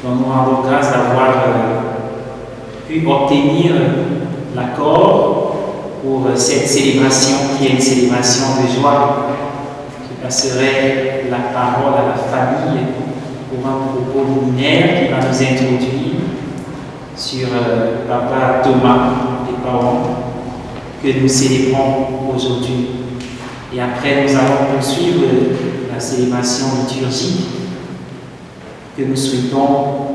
Nous rendons grâce d'avoir pu obtenir l'accord pour cette célébration qui est une célébration de joie. Je passerai la parole à la famille pour un propos liminaire qui va nous introduire sur Papa Thomas et parents que nous célébrons aujourd'hui. Et après, nous allons poursuivre la célébration liturgique que nous souhaitons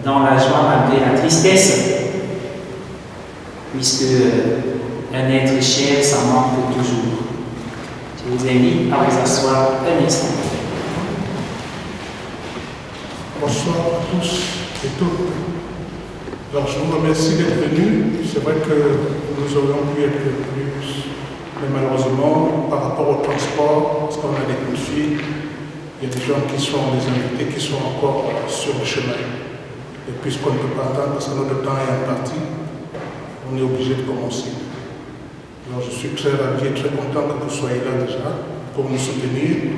dans la joie malgré la tristesse, puisque un être cher, ça manque toujours. Je vous invite à vous asseoir un instant. Bonsoir à tous et toutes. Alors, je vous remercie d'être venus. C'est vrai que nous aurions pu être plus, mais malheureusement, par rapport au transport, parce qu'on a des coups de fil, il y a des gens qui sont des invités qui sont encore sur le chemin. Et puisqu'on ne peut pas attendre, parce que notre temps est imparti, on est obligé de commencer. Alors, je suis très ravi et très content que vous soyez là déjà pour nous soutenir,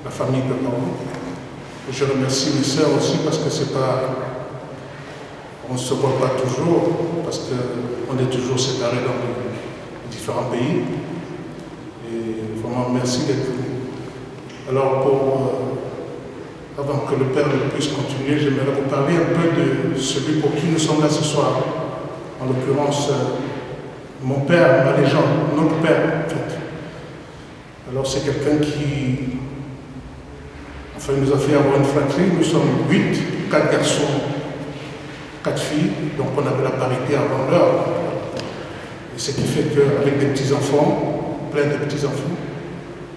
la famille de parents. Je remercie mes sœurs aussi parce que c'est pas. On ne se voit pas toujours parce qu'on est toujours séparés dans les différents pays. Et vraiment, merci d'être venu. Alors, avant que le Père ne puisse continuer, j'aimerais vous parler un peu de celui pour qui nous sommes là ce soir. En l'occurrence, mon père, ma légende, notre père, en fait. Alors, c'est quelqu'un qui nous a fait avoir une fratrie. Nous sommes 8, 4 garçons, 4 filles, donc on avait la parité avant l'heure. Et ce qui fait qu'avec des petits-enfants, plein de petits-enfants,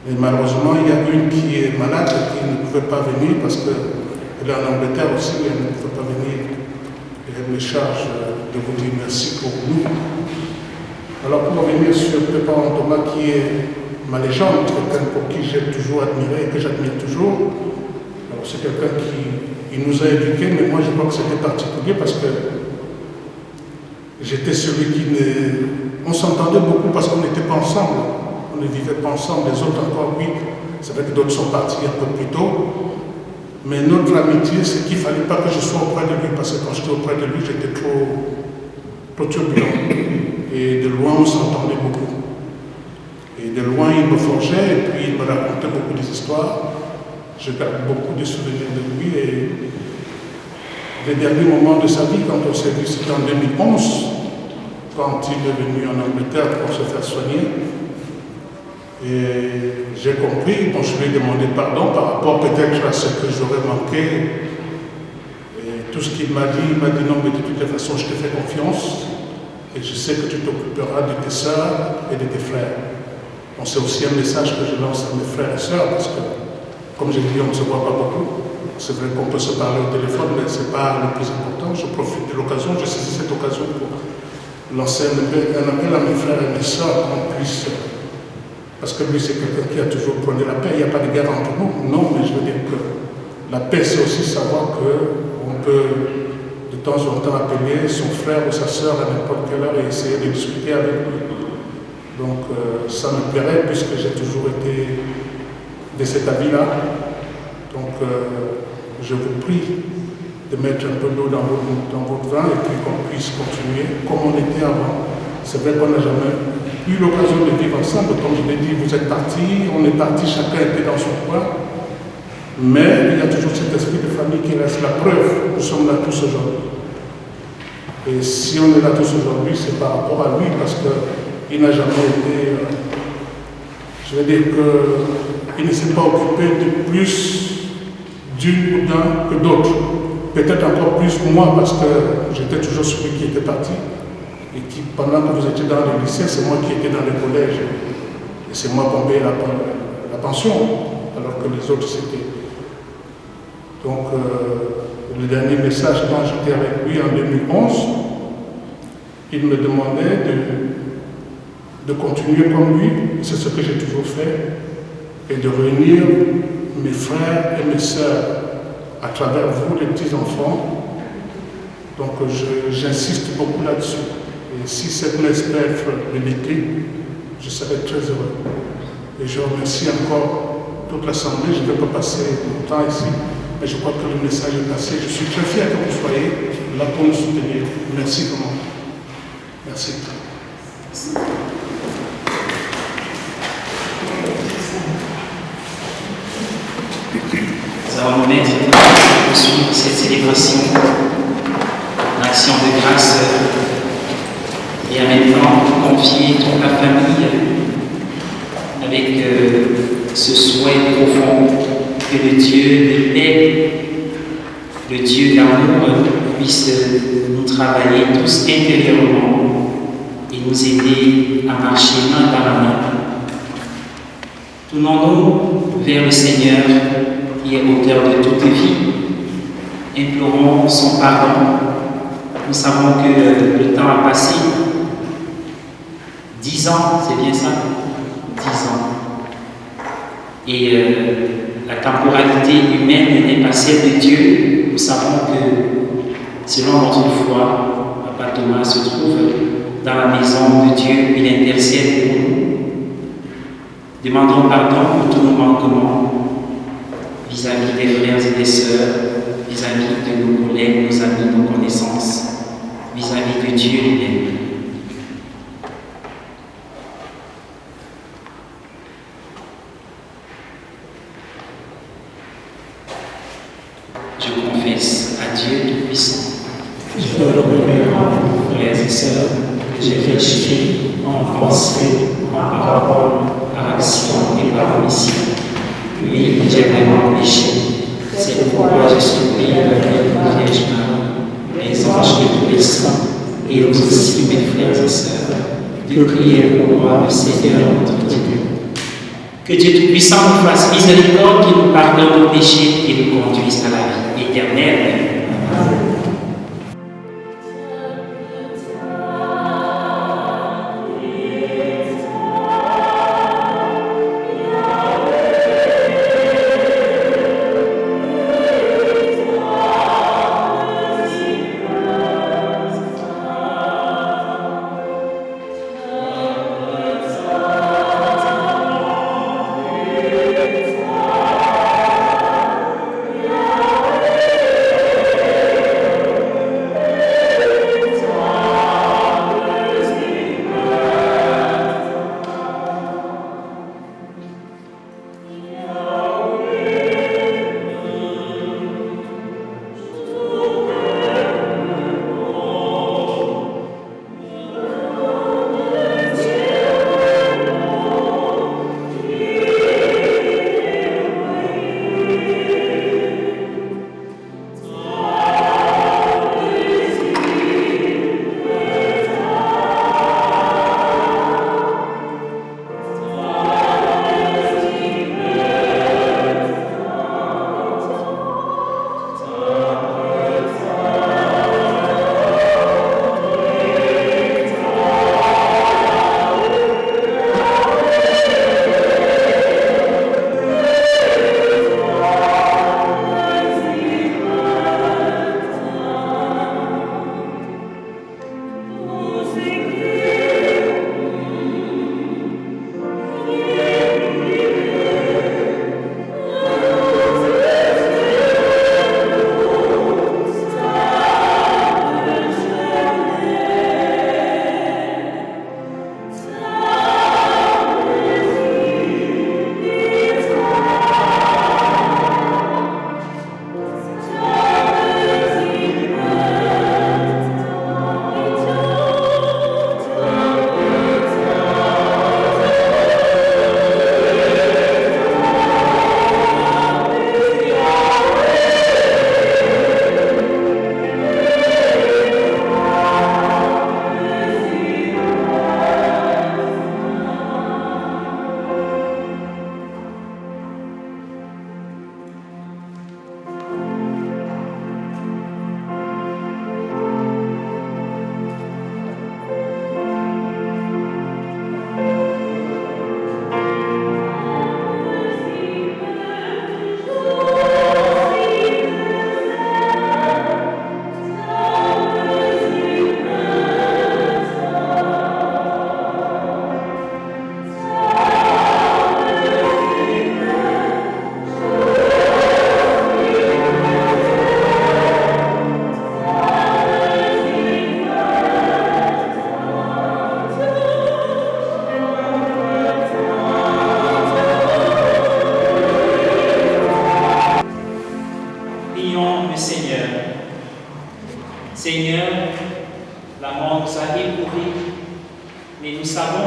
mais malheureusement, il y a une qui est malade et qui ne pouvait pas venir parce qu'elle est en Angleterre aussi, mais elle ne pouvait pas venir. Et elle me charge de vous dire merci pour nous. Alors pour revenir sur Papa Thomas qui est ma légende, quelqu'un pour qui j'ai toujours admiré et que j'admire toujours. Alors c'est quelqu'un qui nous a éduqués, mais moi je crois que c'était particulier parce que j'étais celui qui ne... On s'entendait beaucoup parce qu'on n'était pas ensemble. On ne vivait pas ensemble, les autres encore, oui. C'est vrai que d'autres sont partis un peu plus tôt. Mais notre amitié, c'est qu'il ne fallait pas que je sois auprès de lui, parce que quand j'étais auprès de lui, j'étais trop turbulent. Et de loin, on s'entendait beaucoup. Et de loin, il me forgeait, et puis il me racontait beaucoup des histoires. Je garde beaucoup de souvenirs de lui. Et les derniers moments de sa vie, quand on s'est vu, c'était en 2011. quand il est venu en Angleterre pour se faire soigner. Et j'ai compris, bon, je lui ai demandé pardon par rapport peut-être à ce que j'aurais manqué. Et tout ce qu'il m'a dit, il m'a dit non, mais de toute façon, je te fais confiance et je sais que tu t'occuperas de tes sœurs et de tes frères. Bon, c'est aussi un message que je lance à mes frères et sœurs parce que, comme j'ai dit, on ne se voit pas beaucoup. C'est vrai qu'on peut se parler au téléphone, mais ce n'est pas le plus important. Je profite de l'occasion, je saisis cette occasion pour lancer un appel à mes frères et mes sœurs qu'on puisse. Parce que lui, c'est quelqu'un qui a toujours prôné la paix. Il n'y a pas de guerre entre nous. Non, mais je veux dire que la paix, c'est aussi savoir qu'on peut de temps en temps appeler son frère ou sa sœur à n'importe quelle heure et essayer de discuter avec lui. Donc, ça me plairait puisque j'ai toujours été de cet avis-là. Donc, je vous prie de mettre un peu d'eau dans votre vin et puis qu'on puisse continuer comme on était avant. C'est vrai qu'on n'a jamais eu l'occasion de vivre ensemble. Comme je l'ai dit, vous êtes partis, on est partis, chacun était dans son coin. Mais il y a toujours cet esprit de famille qui reste la preuve. Nous sommes là tous aujourd'hui. Et si on est là tous aujourd'hui, c'est par rapport à lui, parce qu'il n'a jamais été... je veux dire qu'il ne s'est pas occupé de plus d'une ou d'un que d'autres. Peut-être encore plus moi, parce que j'étais toujours celui qui était parti. Et qui, pendant que vous étiez dans le lycée, c'est moi qui étais dans le collège. Et c'est moi qui payais la pension, alors que les autres c'était. Donc, le dernier message, quand j'étais avec lui en 2011, il me demandait de continuer comme lui, et c'est ce que j'ai toujours fait, et de réunir mes frères et mes sœurs à travers vous, les petits-enfants. Donc, j'insiste beaucoup là-dessus. Et si cette messe peut être le déclic, je serai très heureux. Et je remercie encore toute l'Assemblée. Je ne vais pas passer mon temps ici, mais je crois que le message est passé. Je suis très fier que vous soyez là pour nous soutenir. Merci vraiment. Merci. Nous allons nous mettre pour suivre cette célébration, l'action de grâce. Et en même temps, confier toute la famille avec ce souhait profond que le Dieu de paix, le Dieu d'amour puisse nous travailler tous intérieurement et nous aider à marcher main dans la main. Tournons-nous vers le Seigneur qui est auteur de toute vie. Implorons son pardon. Nous savons que le temps a passé. 10 ans, c'est bien ça? 10 ans. Et la temporalité humaine n'est pas celle de Dieu. Nous savons que, selon notre foi, Papa Thomas se trouve dans la maison de Dieu. Il intercède pour nous. Demandons pardon pour tous nos manquements vis-à-vis des frères et des sœurs, vis-à-vis de nos collègues, nos amis, nos connaissances, vis-à-vis de Dieu lui-même. Je confesse à Dieu Tout-Puissant. Je reconnais, frères et sœurs, que j'ai péché en pensée, en parole, par action et par omission. Oui, j'ai vraiment péché. C'est pourquoi je supplie la Vierge Marie, les anges et tous les saints, et aussi mes frères et sœurs, de prier pour moi, le Seigneur notre Dieu. Que Dieu Tout-Puissant nous fasse miséricorde, qu'il nous pardonne nos péchés et nous conduise à la vie éternelle. Amen.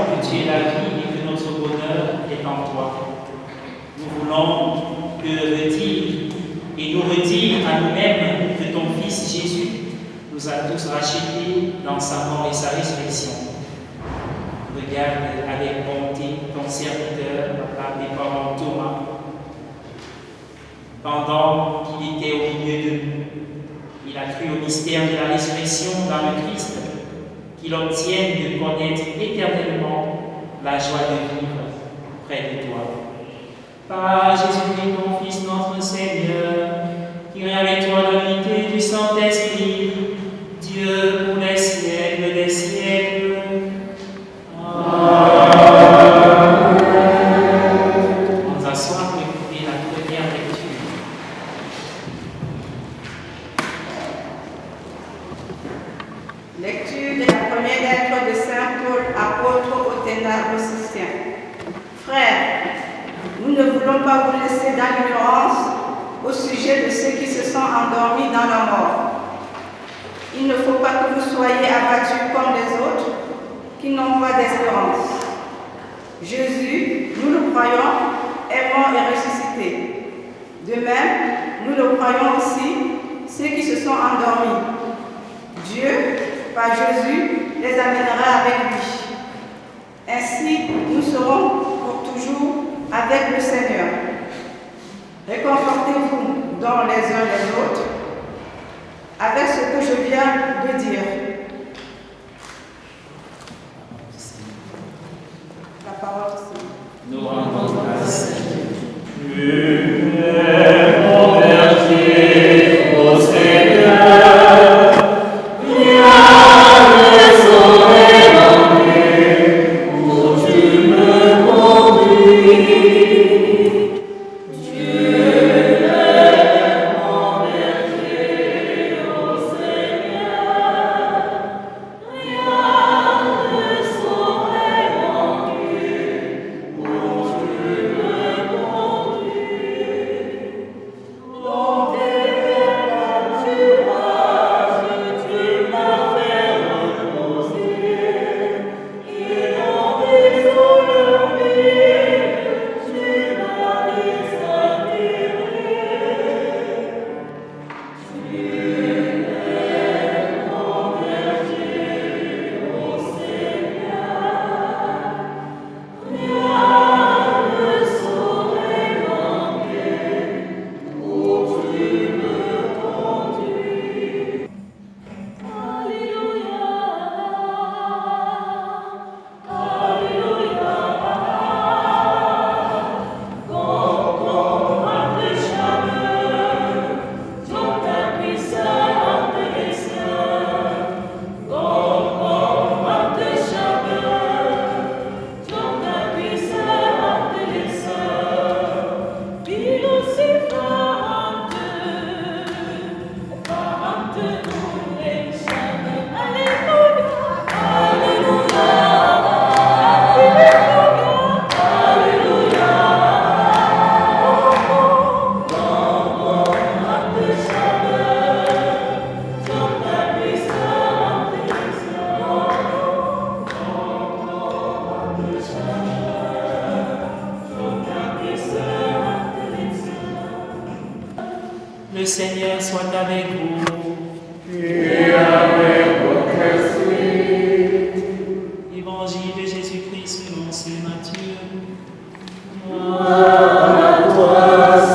que tu es la vie et que notre bonheur est en toi. Nous voulons te redire et nous redire à nous-mêmes que ton Fils Jésus nous a tous rachetés dans sa mort et sa résurrection. Regarde avec bonté ton serviteur, appelé par Thomas. Pendant qu'il était au milieu de nous, il a cru au mystère de la résurrection dans le Christ, qu'il obtienne de connaître éternellement la joie de vivre près de toi. Par Jésus-Christ, ton Fils, notre Seigneur, qui règne avec toi dans l'unité du Saint-Esprit, Dieu pour les siècles des siècles. Amen. On s'assoit pour écouter la première lecture. Lecture de la première lettre de Saint Paul, apôtre aux Thessaloniciens. Frères, nous ne voulons pas vous laisser dans l'ignorance au sujet de ceux qui se sont endormis dans la mort. Il ne faut pas que vous soyez abattus comme les autres, qui n'ont pas d'espérance. Jésus, nous le croyons, est mort et ressuscité. De même, nous le croyons aussi, ceux qui se sont endormis. Dieu, par Jésus, les amènera avec lui. Ainsi, nous serons pour toujours avec le Seigneur. Réconfortez-vous dans les uns les autres avec ce que je viens de dire. La parole du Seigneur. Nous rendons grâce. Le Seigneur soit avec vous. Et avec votre esprit. Évangile de Jésus-Christ selon saint Matthieu. Gloire à toi,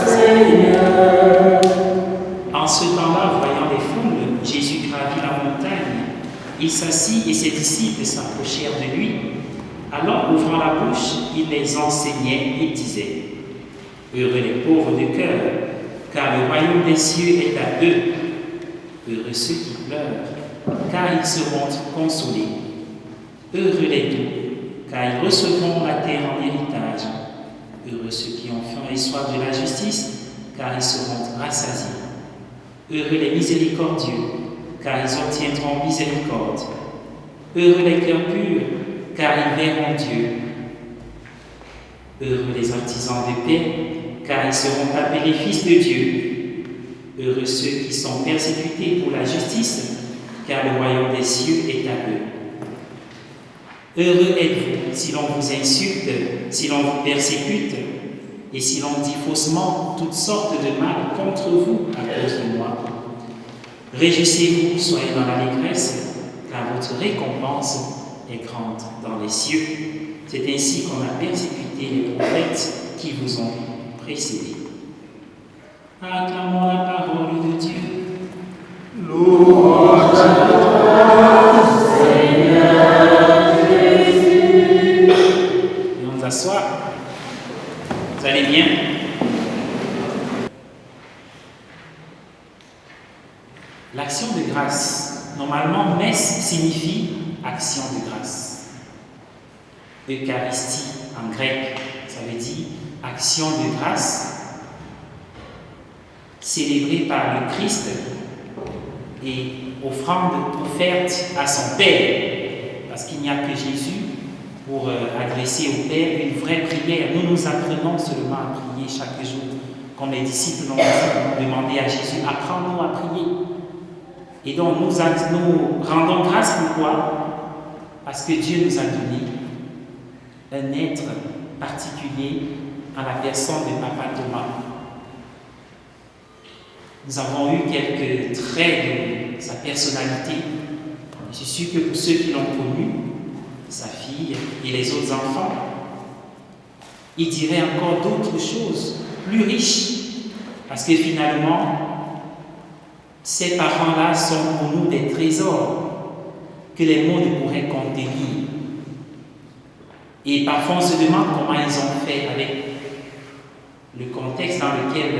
Seigneur. En ce temps-là, voyant les foules, Jésus gravit la montagne. Il s'assit et ses disciples s'approchèrent de lui. Alors, ouvrant la bouche, il les enseignait et disait: Heureux les pauvres de cœur, car le royaume des cieux est à eux. Heureux ceux qui pleurent, car ils seront consolés. Heureux les doux, car ils recevront la terre en héritage. Heureux ceux qui ont faim et soif de la justice, car ils seront rassasiés. Heureux les miséricordieux, car ils obtiendront miséricorde. Heureux les cœurs purs, car ils verront Dieu. Heureux les artisans de paix, car ils seront appelés fils de Dieu. Heureux ceux qui sont persécutés pour la justice, car le royaume des cieux est à eux. Heureux êtes-vous si l'on vous insulte, si l'on vous persécute, et si l'on dit faussement toutes sortes de mal contre vous à cause de moi. Réjouissez-vous, soyez dans l'allégresse, car votre récompense est grande dans les cieux. C'est ainsi qu'on a persécuté les prophètes qui vous ont précédés. Acclamons la parole de Dieu. Louange à toi, Seigneur Jésus. Et on s'assoit. Vous allez bien? L'action de grâce. Normalement, messe signifie action de grâce. Eucharistie en grec, ça veut dire action de grâce célébrée par le Christ et offrande offerte à son Père, parce qu'il n'y a que Jésus pour adresser au Père une vraie prière. Nous apprenons seulement à prier chaque jour, comme les disciples l'ont demandé à Jésus, apprends-nous à prier. Et donc nous rendons grâce pourquoi? Parce que Dieu nous a donné un être particulier en la personne de Papa Thomas. Nous avons eu quelques traits de sa personnalité. Je suis sûr que pour ceux qui l'ont connu, sa fille et les autres enfants, ils diraient encore d'autres choses plus riches, parce que finalement, ces parents-là sont pour nous des trésors que les mots ne pourraient contenir. Et parfois on se demande comment ils ont fait avec le contexte dans lequel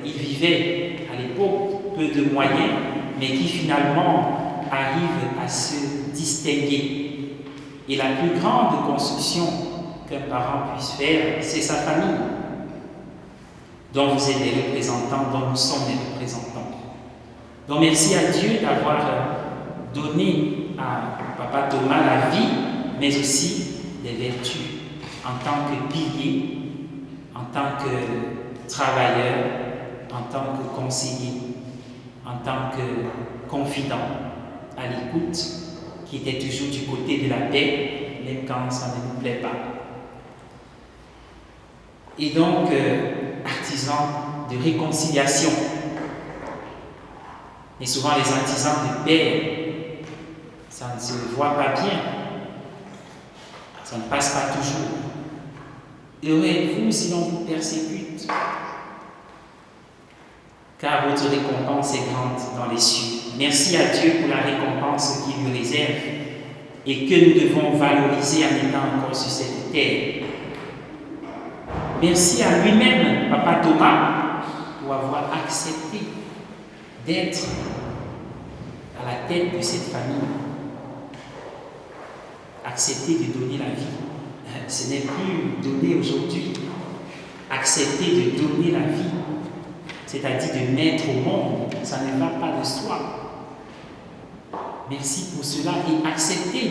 ils vivaient à l'époque, peu de moyens, mais qui finalement arrivent à se distinguer. Et la plus grande construction qu'un parent puisse faire, c'est sa famille, dont vous êtes les représentants, dont nous sommes les représentants. Donc merci à Dieu d'avoir donné à Papa Thomas la vie, mais aussi des vertus en tant que pilier, en tant que travailleur, en tant que conseiller, en tant que confident à l'écoute, qui était toujours du côté de la paix, même quand ça ne nous plaît pas. Et donc, artisan de réconciliation. Et souvent, les artisans de paix, ça ne se voit pas bien. Ça ne passe pas toujours. Heureux êtes-vous si l'on vous persécute, car votre récompense est grande dans les cieux. Merci à Dieu pour la récompense qu'il lui réserve et que nous devons valoriser en étant encore sur cette terre. Merci à lui-même, Papa Thomas, pour avoir accepté d'être à la tête de cette famille. Accepter de donner la vie. Ce n'est plus donner aujourd'hui. Accepter de donner la vie, c'est-à-dire de mettre au monde, ça ne va pas de soi. Merci pour cela et accepter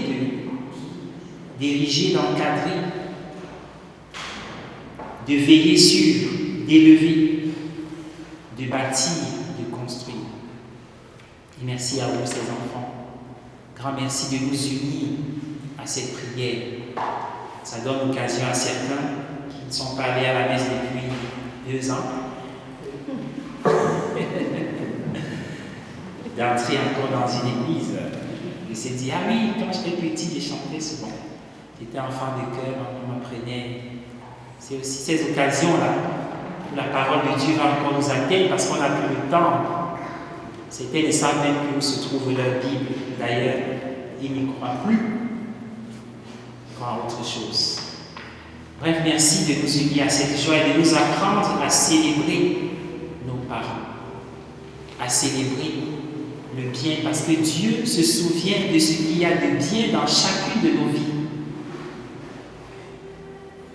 d'ériger, d'encadrer, de veiller sur, d'élever, de bâtir, de construire. Et merci à vous, ces enfants. Grand merci de nous unir à cette prière. Ça donne l'occasion à certains qui ne sont pas allés à la messe depuis 2 ans d'entrer encore dans une église et se dire, ah oui, quand j'étais petit, j'ai chanté souvent. J'étais enfant de cœur, on m'apprenait. C'est aussi ces occasions-là où la parole de Dieu va encore nous atteindre parce qu'on n'a plus le temps. C'était ne savent même plus où se trouve leur Bible. D'ailleurs, ils n'y croient plus. Ils croient à autre chose. Bref, merci de nous unir à cette joie et de nous apprendre à célébrer nos parents, à célébrer le bien, parce que Dieu se souvient de ce qu'il y a de bien dans chacune de nos vies.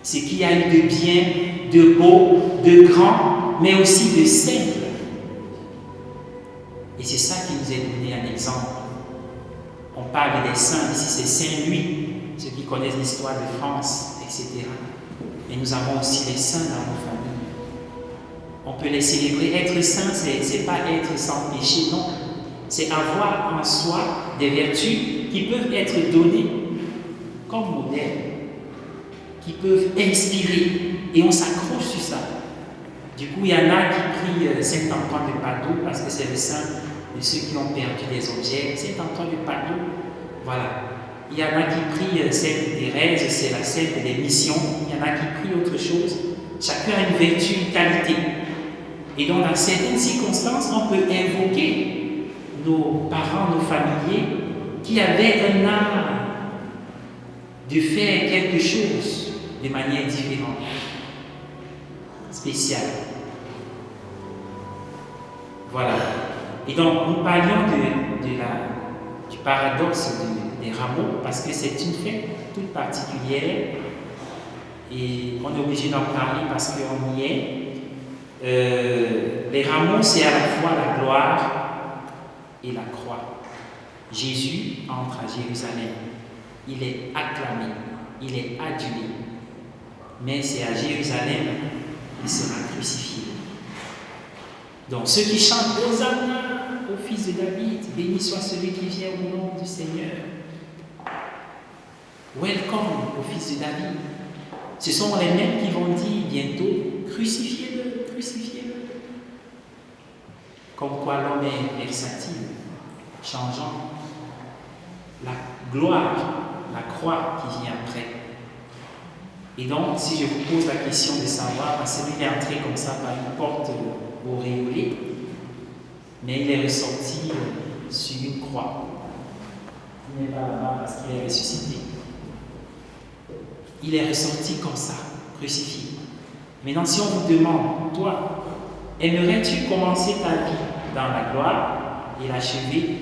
Ce qu'il y a eu de bien, de beau, de grand, mais aussi de simple. Et c'est ça qui nous est donné un exemple. On parle des saints, ici c'est Saint-Louis, ceux qui connaissent l'histoire de France, etc. Mais nous avons aussi les saints dans nos familles. On peut les célébrer. Être saint, c'est pas être sans péché, non. C'est avoir en soi des vertus qui peuvent être données, comme modèles qui peuvent inspirer et on s'accroche sur ça. Du coup, il y en a qui prient Saint-Antoine de Padoue parce que c'est le saint de ceux qui ont perdu des objets. Saint-Antoine de Padoue, voilà. Il y en a qui prient Sainte Thérèse, c'est la sainte des missions. Il y en a qui prient autre chose. Chacun a une vertu, une qualité. Et donc, dans certaines circonstances, on peut invoquer nos parents, nos familiers qui avaient un art de faire quelque chose de manière différente, spéciale. Voilà. Et donc, nous parlions du paradoxe des rameaux parce que c'est une fête toute particulière et on est obligé d'en parler parce qu'on y est. Les rameaux, c'est à la fois la gloire et la croix. Jésus entre à Jérusalem. Il est acclamé, il est adulé. Mais c'est à Jérusalem qu'il sera crucifié. Donc ceux qui chantent Hosanna au fils de David, béni soit celui qui vient au nom du Seigneur. Welcome au fils de David. Ce sont les mêmes qui vont dire bientôt crucifiez-le, crucifiez-le. Comme quoi l'homme est versatile, changeant. La gloire, la croix qui vient après. Et donc, si je vous pose la question de savoir, parce qu'il est entré comme ça par une porte auréolée, mais il est ressorti sur une croix. Il n'est pas là-bas parce qu'il est ressuscité. Il est ressorti comme ça, crucifié. Maintenant, si on vous demande, toi, aimerais-tu commencer ta vie dans la gloire et l'achever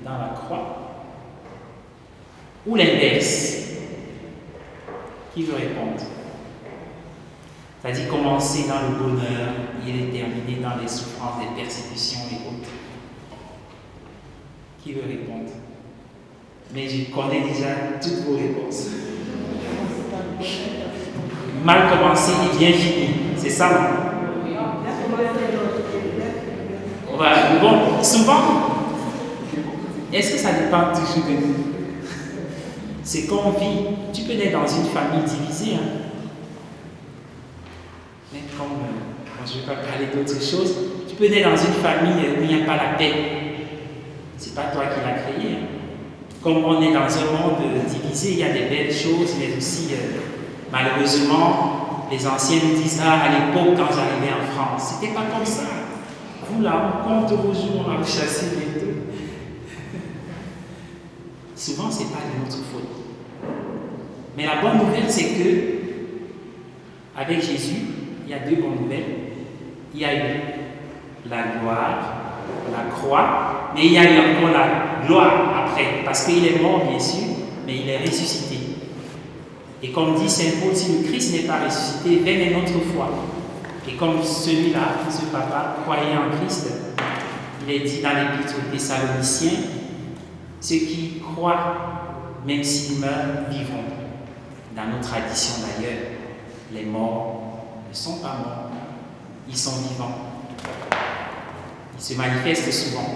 dans la croix? Ou l'inverse? Qui veut répondre? C'est-à-dire commencer dans le bonheur et terminer dans les souffrances, les persécutions et autres. Qui veut répondre? Mais je connais déjà toutes vos réponses. Mal commencé et bien fini. C'est ça, non? Voilà. Bon, souvent, est-ce que ça dépend toujours de nous? C'est qu'on vit. Tu peux naître dans une famille divisée. Mais comme je ne vais pas parler d'autre chose, tu peux naître dans une famille où il n'y a pas la paix. C'est pas toi qui l'as créé. Comme on est dans un monde divisé, il y a des belles choses, mais aussi, malheureusement, les anciens nous disent à l'époque, quand j'arrivais en France, c'était pas comme ça. Vous là, on compte vos jours, on va vous chasser bientôt. Souvent, ce n'est pas de notre faute. Mais la bonne nouvelle, c'est que, avec Jésus, il y a deux bonnes nouvelles. Il y a eu la gloire, la croix, mais il y a eu encore la gloire après, parce qu'il est mort, bien sûr, mais il est ressuscité. Et comme dit Saint Paul, si le Christ n'est pas ressuscité, vaine est notre foi. Et comme celui-là, ce papa, croyait en Christ, il est dit dans l'Épître aux Thessaloniciens, ceux qui croient, même s'ils meurent, vivront. Dans nos traditions d'ailleurs, les morts ne sont pas morts, ils sont vivants. Ils se manifestent souvent.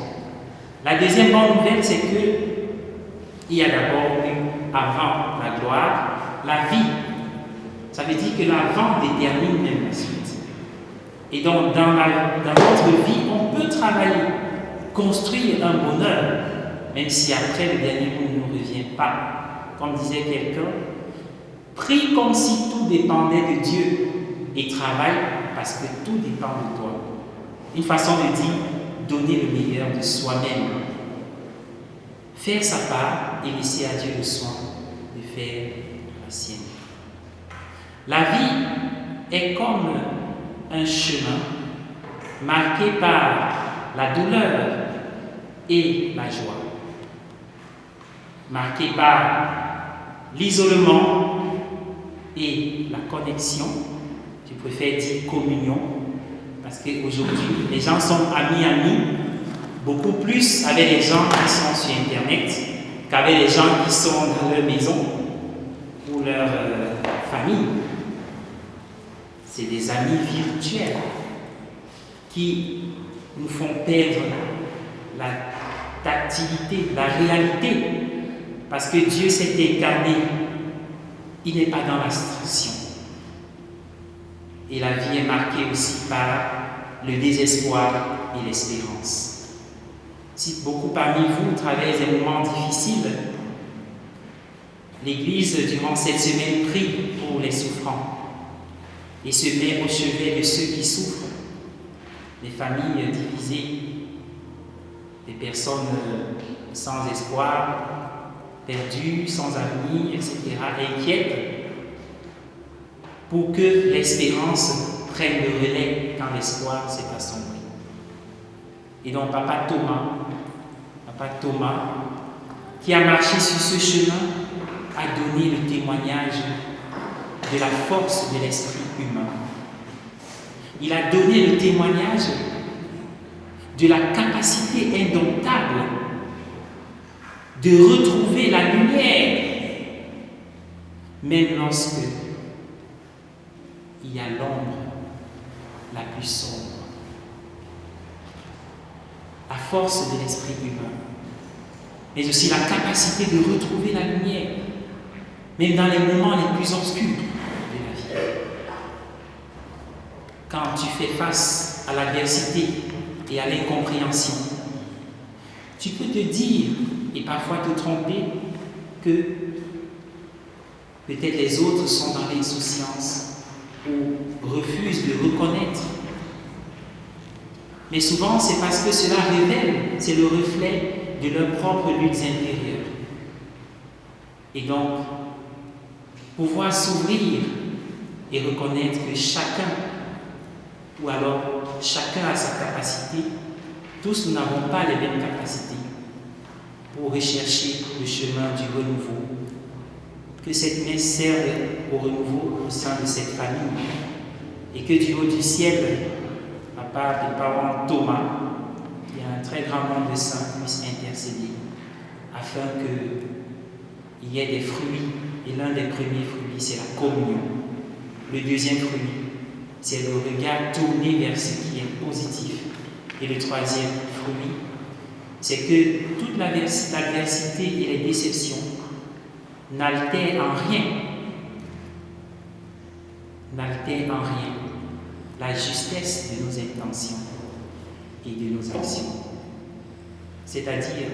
La deuxième bonne nouvelle, c'est qu'il y a d'abord eu, avant la gloire, la vie. Ça veut dire que l'avant détermine même la suite. Et donc, dans notre vie, on peut travailler, construire un bonheur, même si après le dernier mot ne nous revient pas. Comme disait quelqu'un, prie comme si tout dépendait de Dieu et travaille parce que tout dépend de toi. Une façon de dire, donner le meilleur de soi-même. Faire sa part et laisser à Dieu le soin de faire la sienne. La vie est comme un chemin marqué par la douleur et la joie. Marqué par l'isolement et la connexion, je préfère dire communion, parce qu'aujourd'hui, les gens sont amis, beaucoup plus avec les gens qui sont sur Internet qu'avec les gens qui sont dans leur maison ou leur famille. C'est des amis virtuels qui nous font perdre la tactilité, la réalité, parce que Dieu s'est incarné il n'est pas dans l'instruction. Et la vie est marquée aussi par le désespoir et l'espérance. Si beaucoup parmi vous traversent des moments difficiles, l'Église, durant cette semaine, prie pour les souffrants et se met au chevet de ceux qui souffrent, les familles divisées, les personnes sans espoir, perdues, sans avenir, etc., inquiètes, pour que l'espérance prenne le relais quand l'espoir s'est assombri. Et donc Papa Thomas, qui a marché sur ce chemin, a donné le témoignage de la force de l'esprit humain. Il a donné le témoignage de la capacité indomptable de retrouver la lumière, même lorsque il y a l'ombre la plus sombre. La force de l'esprit humain, mais aussi la capacité de retrouver la lumière, même dans les moments les plus obscurs de la vie. Quand tu fais face à l'adversité et à l'incompréhension, tu peux te dire, et parfois te tromper, que peut-être les autres sont dans l'insouciance ou refusent de reconnaître. Mais souvent, c'est parce que cela révèle, c'est le reflet de leurs propres luttes intérieures. Et donc, pouvoir s'ouvrir et reconnaître que chacun, ou alors chacun a sa capacité, tous nous n'avons pas les mêmes capacités pour rechercher le chemin du renouveau. Que cette messe serve au renouveau au sein de cette famille et que du haut du ciel, à part des parents Thomas, il y a un très grand nombre de saints puissent intercéder afin qu'il y ait des fruits. Et l'un des premiers fruits, c'est la communion. Le deuxième fruit, c'est le regard tourné vers ce qui est positif. Et le troisième fruit, c'est que toute l'adversité et les déceptions n'altèrent en rien la justesse de nos intentions et de nos actions. C'est-à-dire,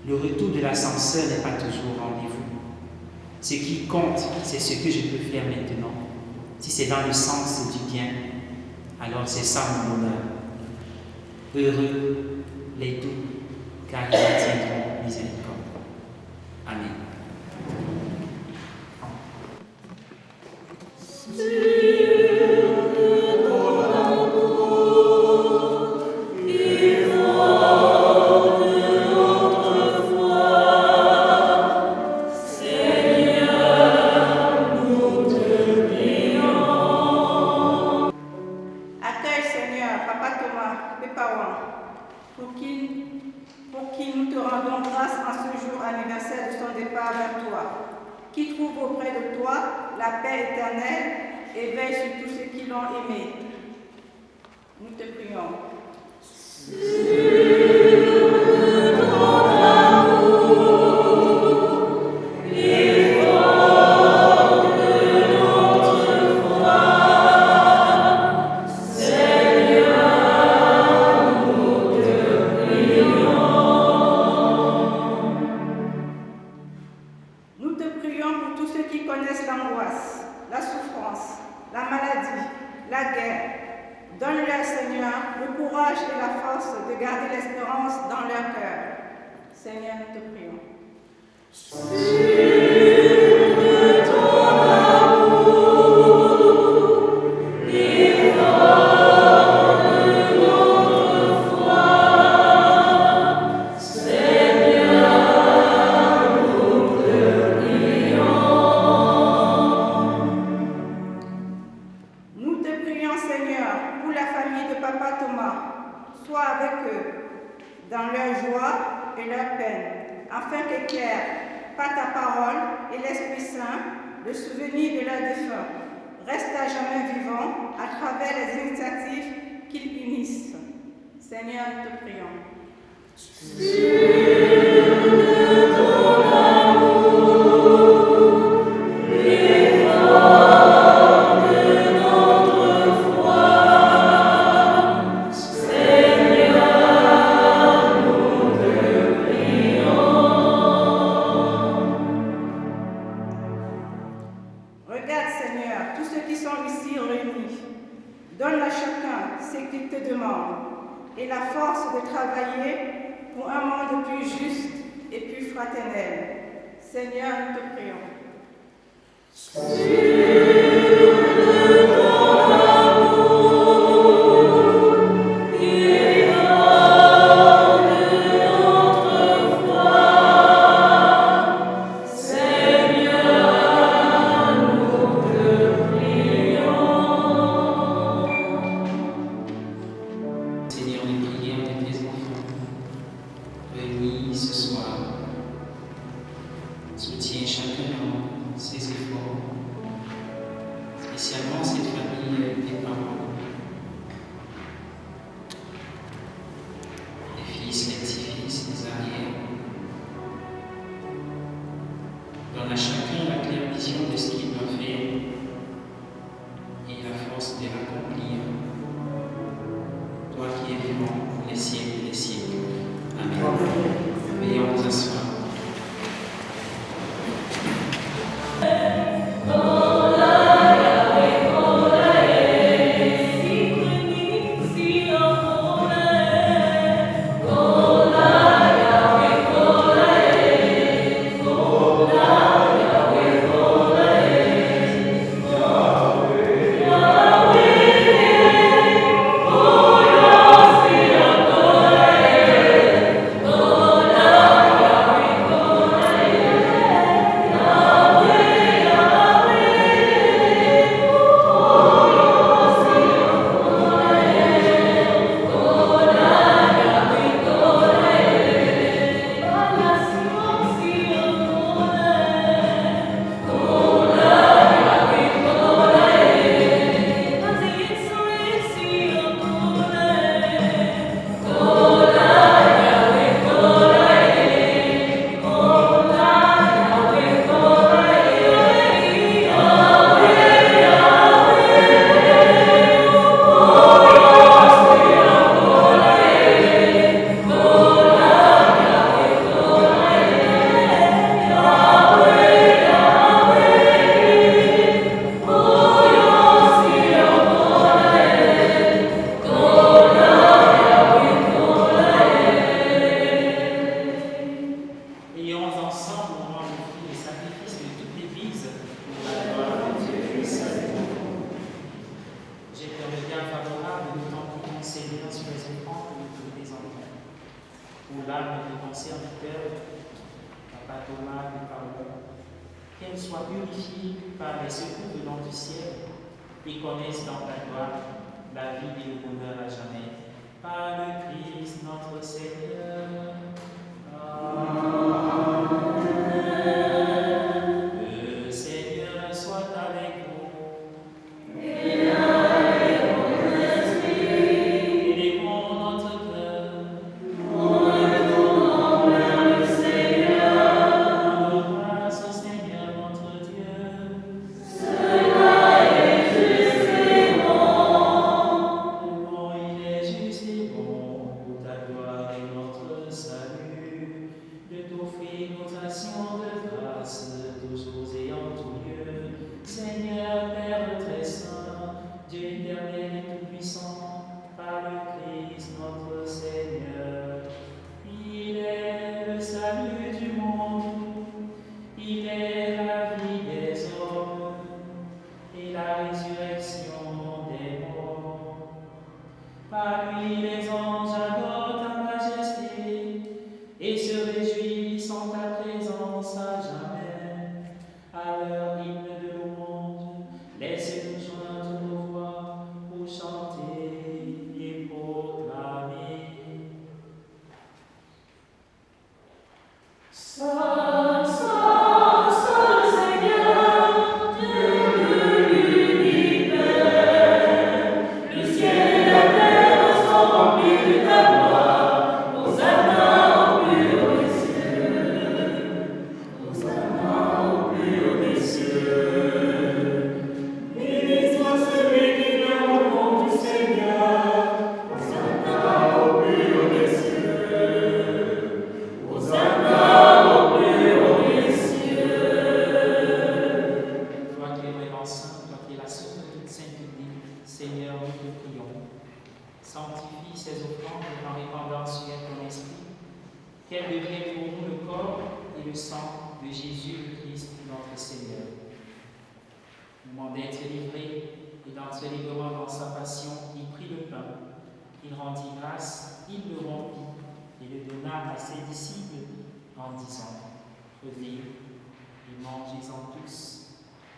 le retour de l'ascenseur n'est pas toujours au rendez-vous. Ce qui compte, c'est ce que je peux faire maintenant. Si c'est dans le sens du bien, alors c'est ça mon honneur. Heureux les doux, car ils obtiendront miséricorde. Amen. Qui trouve auprès de toi la paix éternelle et veille sur tous ceux qui l'ont aimé. Nous te prions. Seigneur, nous te prions. Le souvenir de leurs défunts reste à jamais vivant à travers les initiatives qu'ils unissent. Seigneur, nous te prions. Sur ton amour. Seigneur, tous ceux qui sont ici réunis. Donne à chacun ce qu'il te demande et la force de travailler pour un monde plus juste et plus fraternel. Seigneur, nous te prions. Salut, de t'offrir moment d'être livré, et dans ce livrement, dans sa passion, il prit le pain, il rendit grâce, il le rompit et le donna à ses disciples en disant, prenez et mangez-en tous,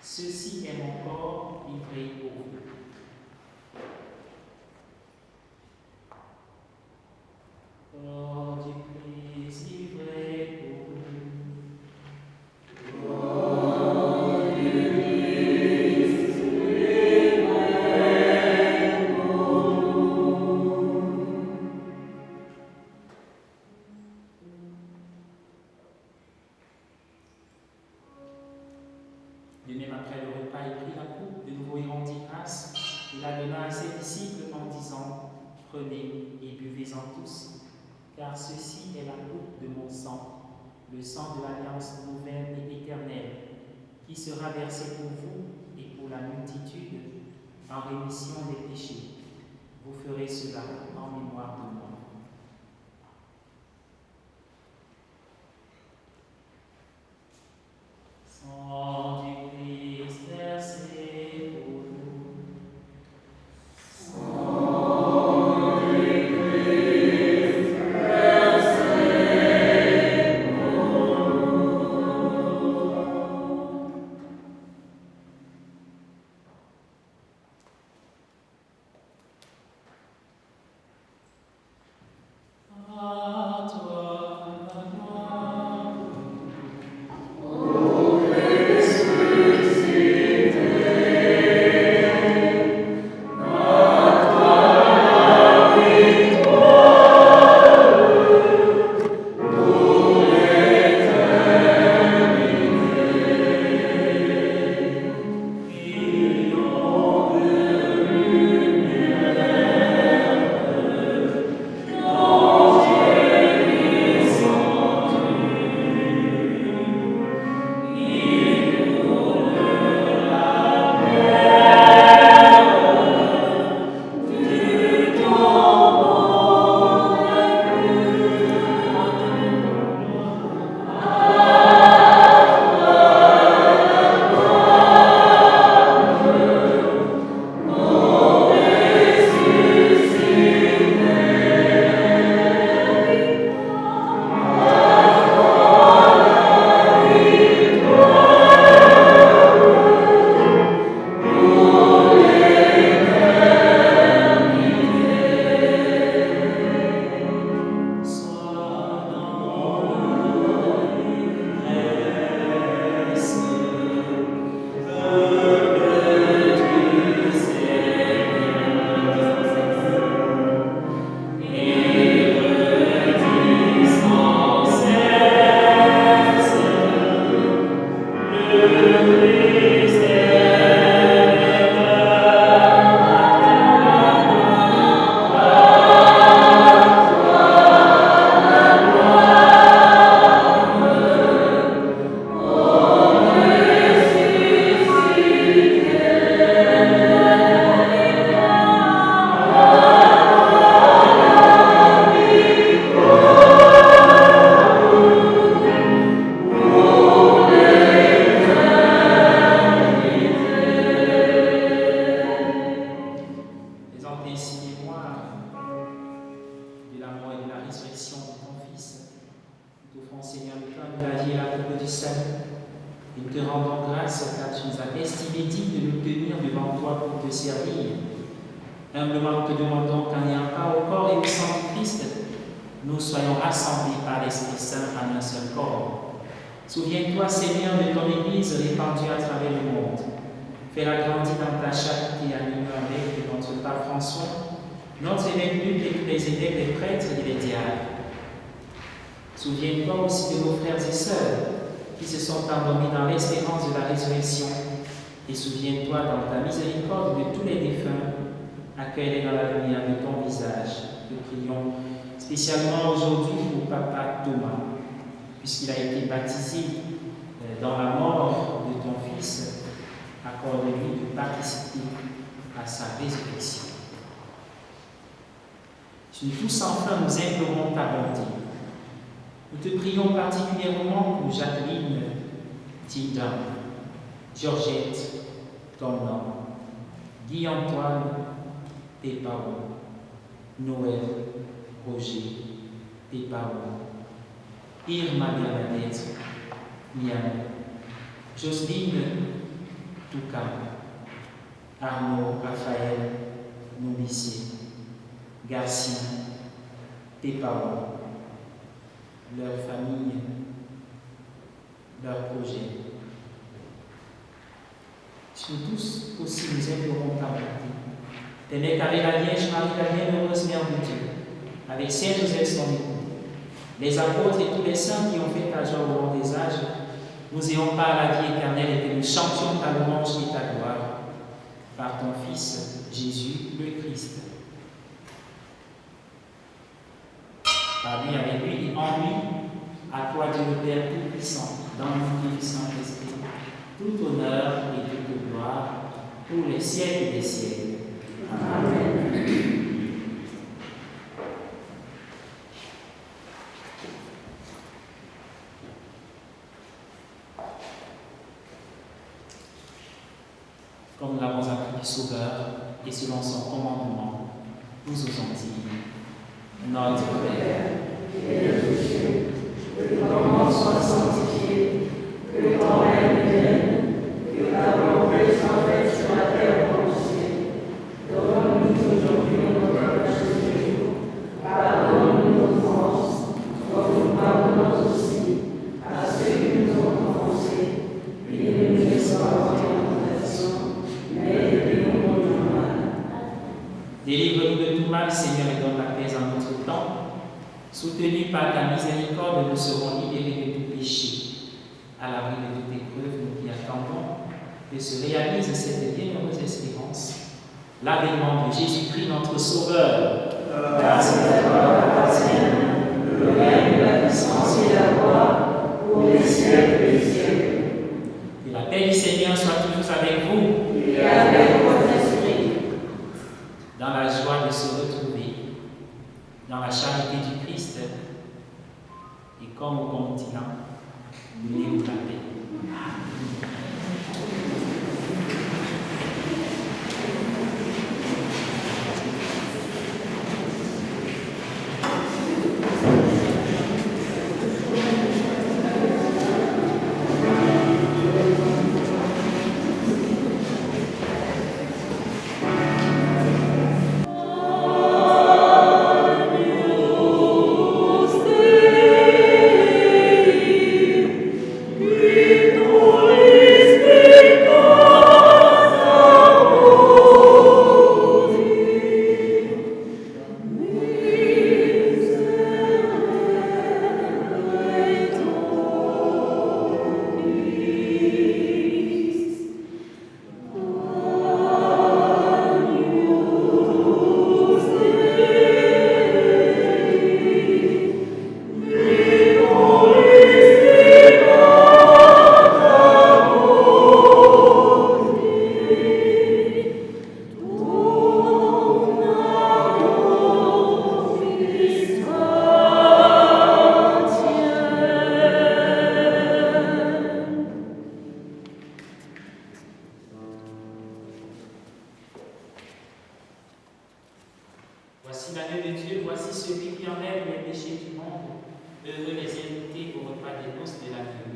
ceci est mon corps livré pour vous. Corps du Christ livré pour vous. De même, après le repas, il prit la coupe, de nouveau il rendit grâce, il la donna à ses disciples en disant, prenez et buvez-en tous, car ceci est la coupe de mon sang, le sang de l'alliance nouvelle et éternelle, qui sera versé pour vous et pour la multitude en rémission des péchés. Vous ferez cela en mémoire de moi. Sang du Christ versé pour nous. Sang du Christ versé pour nous. À toi la gloire. Humblement te demandons qu'en ayant part au corps et au sang du Christ, nous soyons rassemblés par l'Esprit Saint en un seul corps. Souviens-toi, Seigneur, de ton Église répandue à travers le monde. Fais-la grandir dans ta charité à l'union avec notre Pape François, notre évêque Luc et tous les évêques, les prêtres et les diacres. Souviens-toi aussi de nos frères et sœurs qui se sont endormis dans l'espérance de la résurrection. Et souviens-toi dans ta miséricorde de tous les défunts. Accueille-les dans la lumière de ton visage. Nous prions spécialement aujourd'hui pour Papa Thomas, puisqu'il a été baptisé dans la mort de ton Fils. Accorde-lui de participer à sa résurrection. Nous tous enfin nous implorons ta bonté. Nous te prions particulièrement pour Jacqueline, Tilda, Georgette, ton nom, Guy-Antoine, tes parents, Noël, Roger, tes parents, Irma Bernadette, Miam, Jocelyne, Touka, Arnaud, Raphaël, Nourricier, Garcia, tes parents, leur famille, leurs projets. Nous tous aussi nous implorons ta bonté. Tenez carré la Vierge Marie, la bienheureuse Mère de Dieu, avec Saint Joseph son époux, les apôtres et tous les saints qui ont fait ta joie au long des âges, nous ayons pas à la vie éternelle et que nous chantions ta louange et ta gloire par ton Fils, Jésus le Christ. Par lui, avec lui et en lui, à toi Dieu le Père Tout-Puissant, dans l'unité du Saint-Esprit, tout honneur et toute gloire pour les siècles des siècles. Amen. Comme nous l'avons appris du Sauveur et selon son commandement, nous osons dire: Notre Père, qui es aux cieux, que ton nom soit sanctifié, que ton règne vienne, que ta volonté soit faite sur la terre comme au ciel. Donne-nous aujourd'hui notre pain de ce jour. Pardonne-nous nos offenses, comme nous pardonnons aussi à ceux qui nous ont offensés. Et ne nous laisse pas entrer en tentation, mais délivre-nous du mal. Délivre-nous de tout mal, Seigneur, et donne la paix en notre temps. Soutenus par ta miséricorde, nous serons libérés de tout péché. À l'abri de toute épreuve, nous qui attendons que se réalise cette bienheureuse espérance, l'avènement de Jésus-Christ, notre Sauveur. Car c'est à toi qu'appartiennent le règne, la puissance et la gloire pour les siècles des siècles. Que la paix du Seigneur soit toujours avec vous. Et avec votre esprit. Dans la joie de se retrouver, dans la charité du Christ, et comme au continent, nous la paix. Voici l'agneau de Dieu, voici celui qui enlève les péchés du monde. Heureux les invités au repas des noces de l'agneau.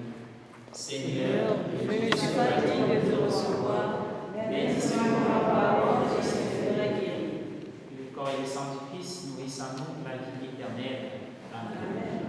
Seigneur, je ne suis pas digne de te recevoir, mais dis-moi ma parole, je serai guéri. Le corps et le sang du Christ nourrissent en nous la vie éternelle. Amen.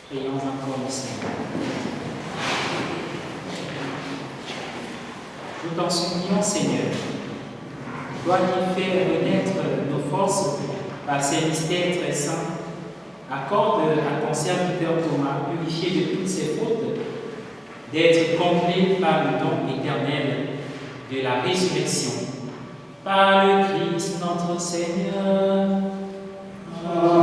Prions encore le Seigneur. Nous t'en supplions, Seigneur, toi qui fais renaître nos forces par ces mystères très saints, accorde à ton serviteur Thomas, purifié de toutes ses fautes, d'être complet par le don éternel de la résurrection. Par le Christ notre Seigneur. Amen.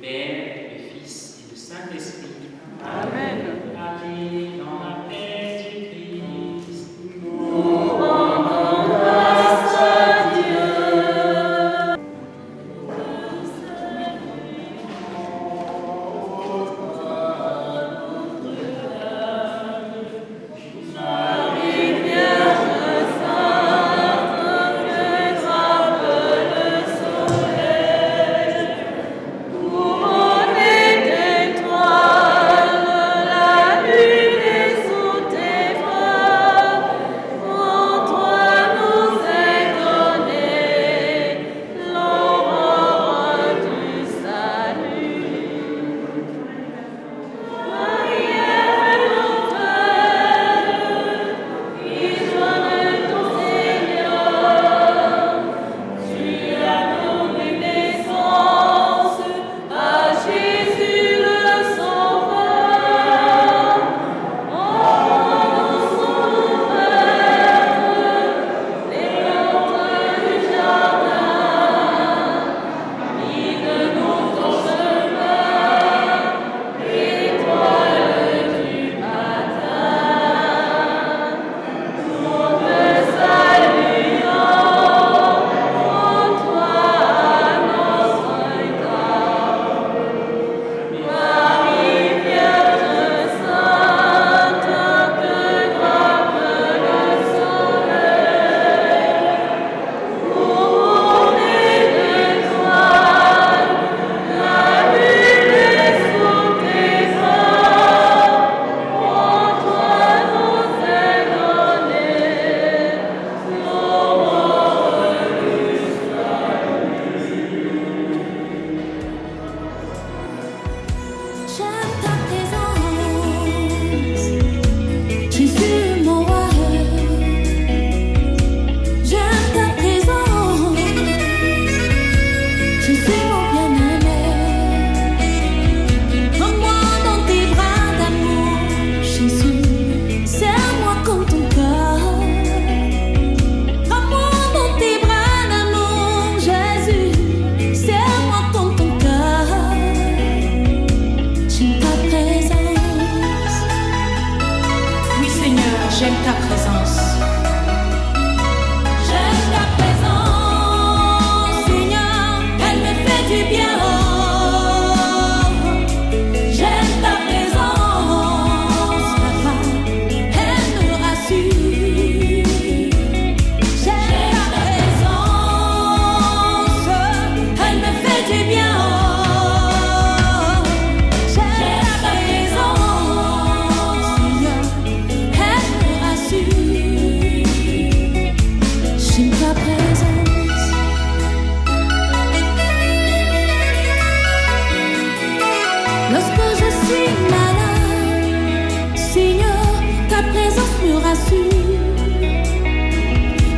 Père, du Fils et du Saint-Esprit. Amen. Allez dans la paix du Christ.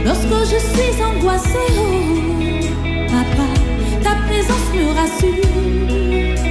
Lorsque je suis angoissée, oh, papa, ta présence me rassure.